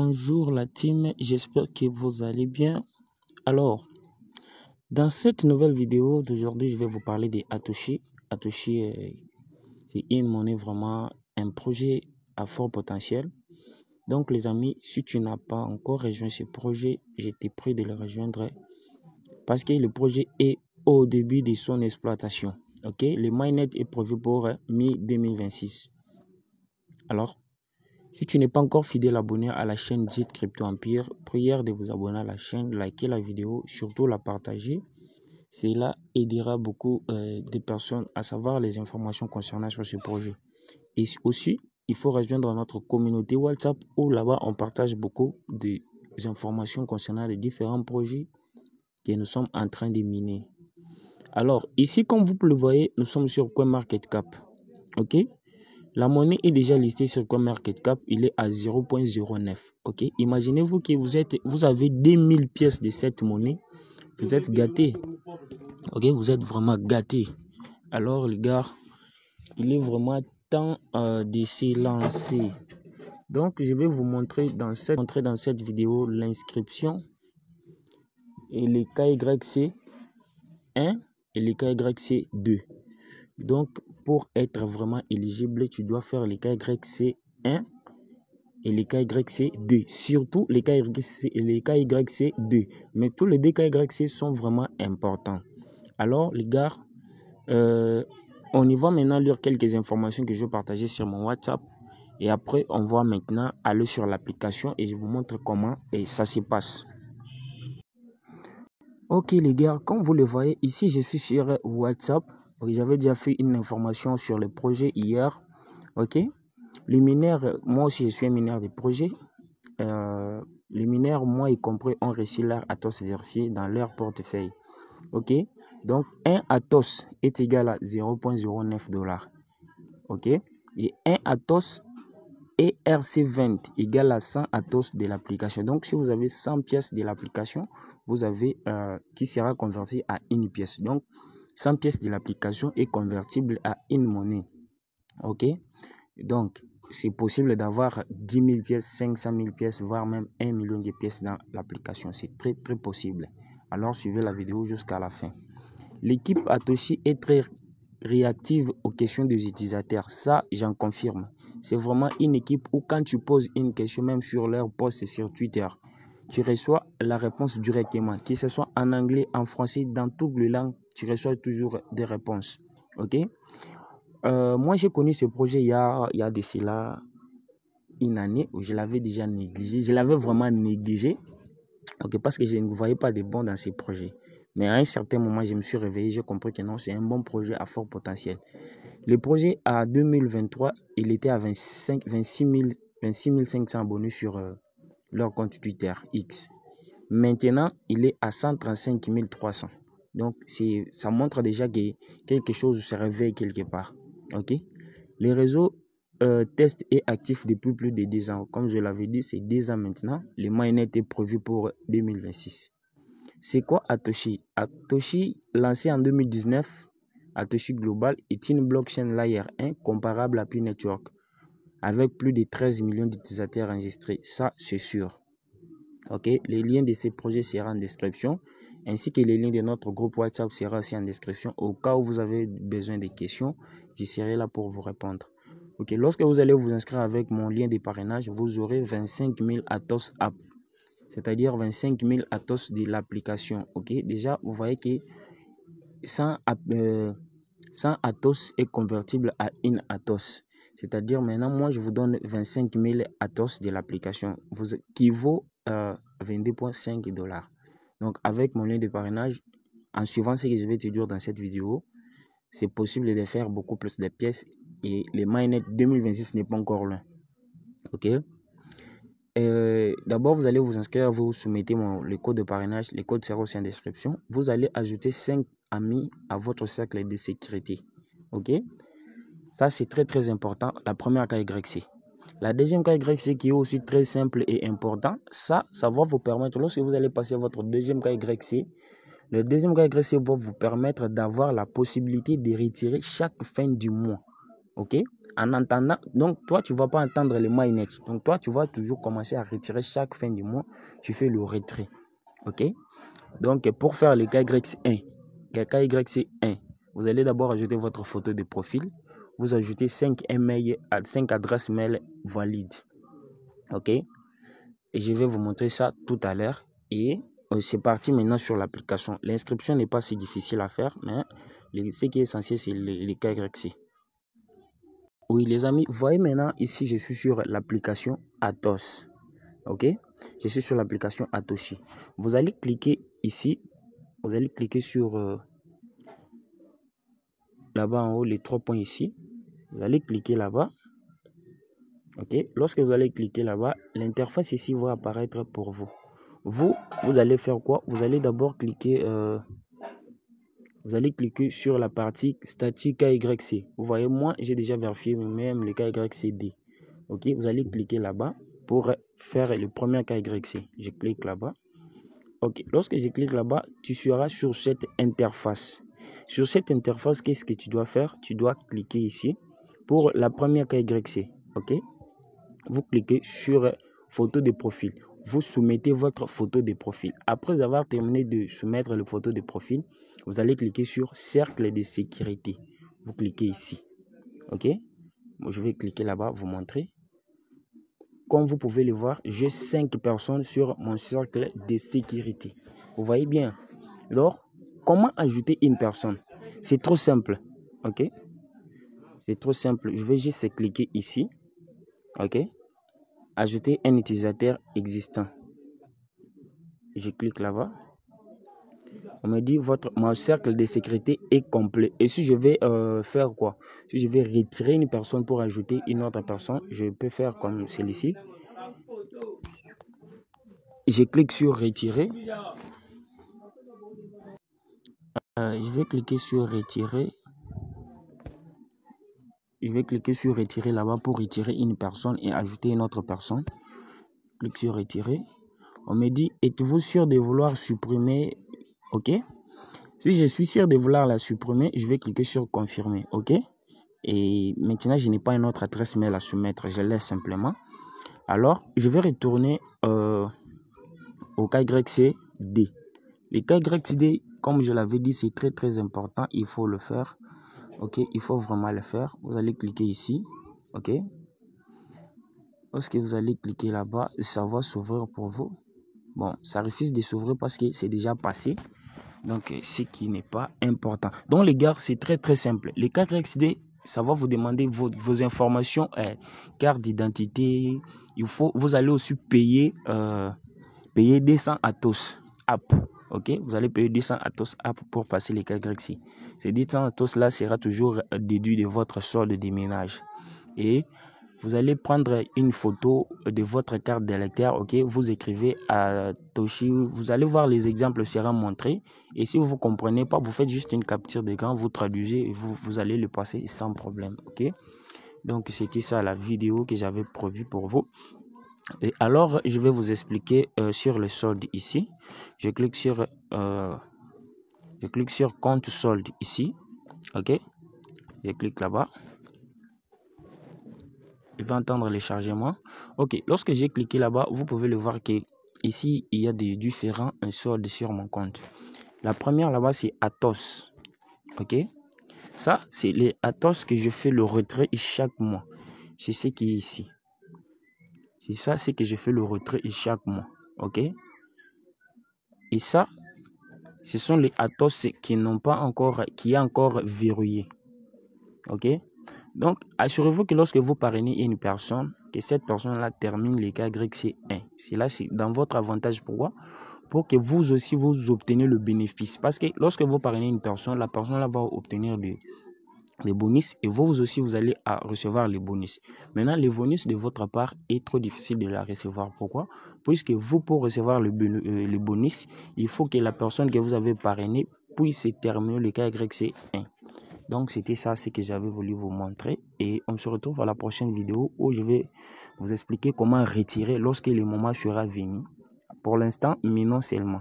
Bonjour la team, j'espère que vous allez bien. Alors, dans cette nouvelle vidéo d'aujourd'hui, je vais vous parler des Atoshi. Atoshi, c'est une monnaie vraiment, un projet à fort potentiel. Donc les amis, si tu n'as pas encore rejoint ce projet, je te prie de le rejoindre parce que le projet est au début de son exploitation. Ok, le mainnet est prévu pour mi-2026. Alors, si tu n'es pas encore fidèle abonné à la chaîne dite Crypto Empire, prière de vous abonner à la chaîne, liker la vidéo, surtout la partager. Cela aidera beaucoup de personnes à savoir les informations concernant sur ce projet. Et aussi, il faut rejoindre notre communauté WhatsApp où là-bas on partage beaucoup des informations concernant les différents projets que nous sommes en train de miner. Alors, ici, comme vous le voyez, nous sommes sur CoinMarketCap. Ok? La monnaie est déjà listée sur CoinMarketCap, il est à 0.09. Ok, imaginez-vous que vous avez 2000 pièces de cette monnaie, vous êtes gâtés. Ok, vous êtes vraiment gâtés. Alors les gars, il est vraiment temps de se lancer. Donc je vais vous montrer dans cette vidéo l'inscription et les KYC 1 et les KYC 2. Donc, pour être vraiment éligible, tu dois faire les KYC 1 et les KYC 2. Surtout les KYC 2. Mais tous les deux KYC sont vraiment importants. Alors, les gars, on y va maintenant lire quelques informations que je vais partager sur mon WhatsApp. Et après, on va maintenant aller sur l'application et je vous montre comment et ça se passe. Ok les gars, comme vous le voyez, ici je suis sur WhatsApp. J'avais déjà fait une information sur le projet hier. Ok. Les mineurs, moi aussi je suis un mineur de projet. Les mineurs, moi y compris, ont reçu leur Atos vérifié dans leur portefeuille. Ok. Donc un Atos est égal à 0.09 $. Ok. Et un Atos ERC20 égale à 100 Atos de l'application. Donc, si vous avez 100 pièces de l'application, vous avez qui sera converti à une pièce. Donc, 100 pièces de l'application est convertible à une monnaie. Ok? Donc, c'est possible d'avoir 10 000 pièces, 500 000 pièces, voire même 1 million de pièces dans l'application. C'est très, très possible. Alors, suivez la vidéo jusqu'à la fin. L'équipe Atoshi est très réactive aux questions des utilisateurs. Ça, j'en confirme. C'est vraiment une équipe où quand tu poses une question, même sur leur post et sur Twitter, tu reçois la réponse directement. Que ce soit en anglais, en français, dans toutes les langues, tu reçois toujours des réponses. Ok? Moi, j'ai connu ce projet il y a de cela une année où je l'avais déjà négligé. Je l'avais vraiment négligé. Ok, parce que je ne voyais pas de bon dans ces projets. Mais à un certain moment, je me suis réveillé, j'ai compris que non, c'est un bon projet à fort potentiel. Le projet à 2023, il était à 26 500 abonnés sur leur compte Twitter X. Maintenant, il est à 135 300. Donc, ça montre déjà que quelque chose se réveille quelque part. Ok? Les réseaux test est actif depuis plus de 10 ans. Comme je l'avais dit, c'est 10 ans maintenant. Le mainnet est prévu pour 2026. C'est quoi Atoshi? Atoshi, lancé en 2019, Atoshi Global est une blockchain layer 1 comparable à P-Network avec plus de 13 millions d'utilisateurs enregistrés. Ça, c'est sûr. Ok, les liens de ces projets seront en description ainsi que les liens de notre groupe WhatsApp seront aussi en description. Au cas où vous avez besoin de questions, je serai là pour vous répondre. Ok, lorsque vous allez vous inscrire avec mon lien de parrainage, vous aurez 25 000 Atos App. C'est-à-dire 25 000 Atos de l'application. Ok, déjà, vous voyez que 100 Atos est convertible à une Atos. C'est-à-dire, maintenant, moi, je vous donne 25 000 Atos de l'application qui vaut 22,5 $. Donc, avec mon lien de parrainage, en suivant ce que je vais te dire dans cette vidéo, c'est possible de faire beaucoup plus de pièces et le mainnet 2026 n'est pas encore loin. Ok. D'abord, vous allez vous inscrire, vous soumettez le code de parrainage, le code sera aussi en description. Vous allez ajouter 5 amis à votre cercle de sécurité. Ok? Ça, c'est très très important. La première KYC. La deuxième KYC qui est aussi très simple et important, ça va vous permettre, lorsque vous allez passer votre deuxième KYC, le deuxième KYC va vous permettre d'avoir la possibilité de retirer chaque fin du mois. Ok? En entendant, donc toi, tu ne vas pas entendre les MyNet. Donc toi, tu vas toujours commencer à retirer chaque fin du mois. Tu fais le retrait. OK? Donc pour faire le KYC1, vous allez d'abord ajouter votre photo de profil. Vous ajoutez 5 adresses mail valides. OK? Et je vais vous montrer ça tout à l'heure. Et c'est parti maintenant sur l'application. L'inscription n'est pas si difficile à faire, mais ce qui est essentiel, c'est les KYC. Oui, les amis, voyez maintenant ici, je suis sur l'application Atos. OK? Je suis sur l'application Atoshi. Vous allez cliquer ici. Vous allez cliquer sur là-bas en haut, les 3 points ici. Vous allez cliquer là-bas. OK? Lorsque vous allez cliquer là-bas, l'interface ici va apparaître pour vous. Vous allez faire quoi? Vous allez d'abord cliquer... vous allez cliquer sur la partie statut KYC. Vous voyez, moi, j'ai déjà vérifié même le KYCD. OK, vous allez cliquer là-bas pour faire le premier KYC. Je clique là-bas. OK, lorsque je clique là-bas, tu seras sur cette interface. Sur cette interface, qu'est-ce que tu dois faire? Tu dois cliquer ici pour la première KYC. OK, vous cliquez sur photo de profil. Vous soumettez votre photo de profil. Après avoir terminé de soumettre le photo de profil, vous allez cliquer sur cercle de sécurité. Vous cliquez ici. OK? Moi, je vais cliquer là-bas, vous montrer. Comme vous pouvez le voir, j'ai 5 personnes sur mon cercle de sécurité. Vous voyez bien? Alors, comment ajouter une personne? C'est trop simple. OK? C'est trop simple. Je vais juste cliquer ici. OK? Ajouter un utilisateur existant. Je clique là-bas. On me dit mon cercle de sécurité est complet. Et si je vais faire quoi? Si je vais retirer une personne pour ajouter une autre personne, je peux faire comme celui-ci. Je clique sur retirer. Je vais cliquer sur retirer. Je vais cliquer sur retirer là-bas pour retirer une personne et ajouter une autre personne. Clique sur retirer. On me dit, êtes-vous sûr de vouloir supprimer? OK. Si je suis sûr de vouloir la supprimer, je vais cliquer sur confirmer. OK. Et maintenant, je n'ai pas une autre adresse mail à soumettre. Je laisse simplement. Alors, je vais retourner au KYCD. Le KYCD, comme je l'avais dit, c'est très très important. Il faut le faire. OK, il faut vraiment le faire. Vous allez cliquer ici. OK. Lorsque vous allez cliquer là-bas, ça va s'ouvrir pour vous. Bon, ça refuse de s'ouvrir parce que c'est déjà passé. Donc, ce qui n'est pas important. Donc, les gars, c'est très très simple. Le KYCD, ça va vous demander vos informations, carte d'identité. Vous allez aussi payer 200 Atos App. OK, vous allez payer 200 Atos App pour passer les KYC. Ces 200 Atos là sera toujours déduit de votre solde de ménage. Et vous allez prendre une photo de votre carte d'électeur. OK, vous écrivez à Toshi. Vous allez voir les exemples seront montrés. Et si vous ne comprenez pas, vous faites juste une capture d'écran, vous traduisez et vous allez le passer sans problème. OK, donc c'était ça la vidéo que j'avais prévue pour vous. Et alors, je vais vous expliquer sur le solde ici. Je clique sur compte solde ici. OK, je clique là-bas. Je vais entendre les chargements. OK, lorsque j'ai cliqué là-bas, vous pouvez le voir que ici il y a des différents soldes sur mon compte. La première là-bas, c'est Atos. OK, ça, c'est les Atos que je fais le retrait chaque mois. C'est ce qui est ici. C'est ça, c'est que je fais le retrait chaque mois. OK, et ça, ce sont les Atos qui n'ont pas encore, qui est encore verrouillé. OK, donc assurez-vous que lorsque vous parrainez une personne, que cette personne-là termine les KYC1. C'est là, c'est dans votre avantage. Pourquoi? Pour que vous aussi, vous obtenez le bénéfice. Parce que lorsque vous parrainez une personne, la personne-là va obtenir des bonus et vous aussi, vous allez recevoir les bonus. Maintenant, les bonus de votre part est trop difficile de la recevoir. Pourquoi? Puisque vous, pour recevoir le bonus, il faut que la personne que vous avez parrainée puisse terminer le KYC1. Donc, c'était ça, ce que j'avais voulu vous montrer. Et on se retrouve à la prochaine vidéo où je vais vous expliquer comment retirer lorsque le moment sera venu. Pour l'instant, mais non seulement.